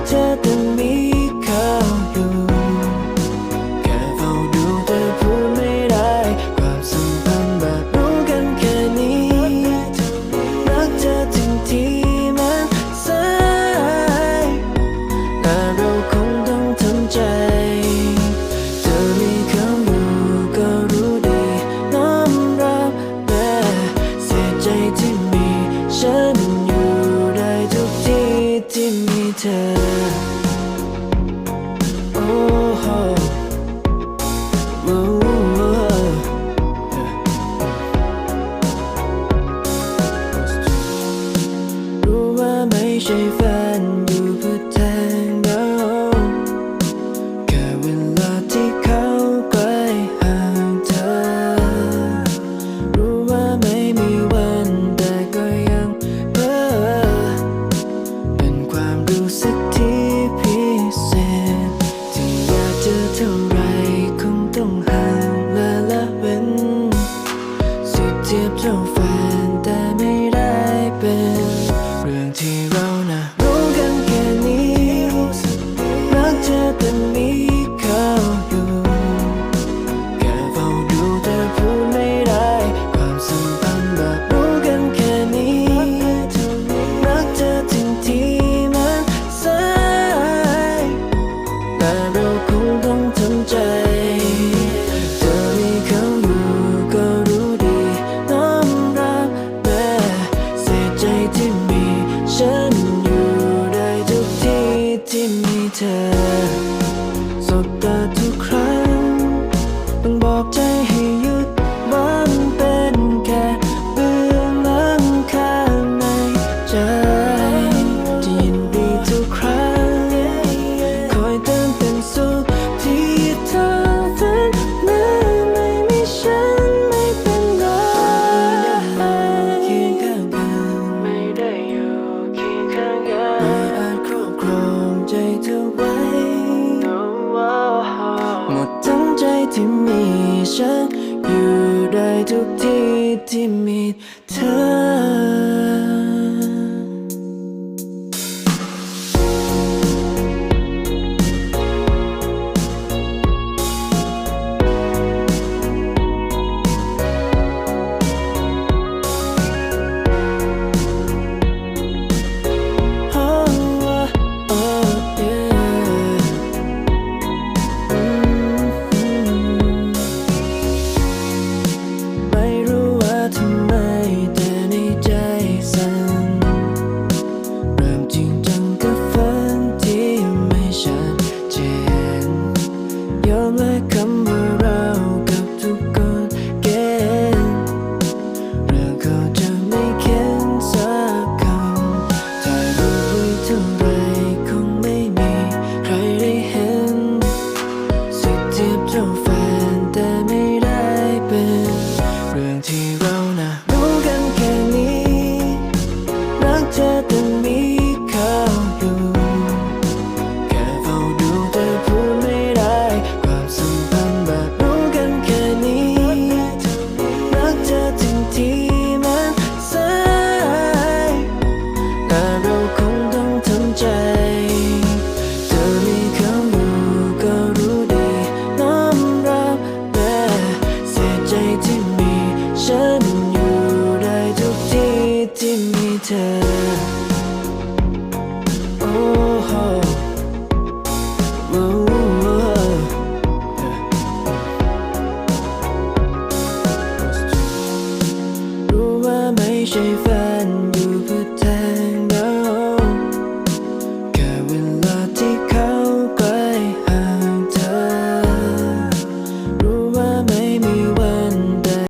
เธอแต่มีเขาอยู่แค่เฝ้าดูแต่พูดไม่ได้ความสัมพันธ์แบบรู้กันแค่นี้รักเธอถึงที่มันสายแต่เราคงต้องทำใจเธอมีเขาอยู่ก็รู้ดีน้อมรับแม้เสียใจที่มีฉันอยู่ได้ทุกที่ที่มีเธอโอ้โหรู้ว่าไม่ใช่แฟนอยู่เพื่อแทนเราแค่เวลาที่เขาใกล้ห่างเธอรู้ว่าไม่มีวันแต่ก็ยังเพ้อเป็นความรู้สึกที่พิเศษที่อยากเจอเท่าไรคงต้องห่างและละเว้นสิเทียบเท่าแฟนแต่ไม่ได้เป็นเรื่องที่เราน่ะรู้กันแค่นี้รักเธอแต่มีเขาอยู่แค่เฝ้าดูแต่พูดไม่ได้ความสัมพันธ์แบบรู้กันแค่นี้รักเธอถึงที่มันสายแต่เราคงต้องทำใจเธอมีเขาอยู่ก็รู้ดีน้อมรับแม้เสียใจที่มีฉันอยู่ได้ทุกที่ที่มีเธอสบตาทุกครั้งต้องบอกใจให้หยุดมันเป็นแค่เบื้องหลังข้างในใจจะยินดีทุกครั้งคอยเติมเต็มสุขที่เธอฝันแม้ไม่มีฉันไม่เป็นไรเคียงข้างกันไม่ได้อยู่เคียงข้างกันไม่อาจครอบครองใจเธอไว้หมดทั้งใจที่มีฉันอยู่ได้ทุกที่ที่มีเธไม่รู้ว่าทำไมแต่ในใจสั่นเริ่มจริงจังกับฝันที่ไม่ชัดเจนยอมและคำว่าเรากับทุกคนเกณฑ์เรื่องเขาจะไม่เขียนสักคำถ่ายรูปไว้เท่าไรคงไม่มีใครได้เห็นสิเทียบเท่าแฟนแต่ไม่ได้เป็นเรื่องที่เราน่ะรู้กันแค่นี้รักเธอแต่มีเขาอยู่แค่เฝ้าดูแต่พูดไม่ได้ความสัมพันธ์แบบรู้กันแค่นี้รักเธอถึงที่มันสายแต่เราคงต้องทำใจเธอมีเขาอยู่ก็รู้ดีน้อมรับแม้เสียใจที่มีฉันอยู่ได้ทุกที่ที่มีเธอโอ้โหรู้ว่าไม่ใช่แฟ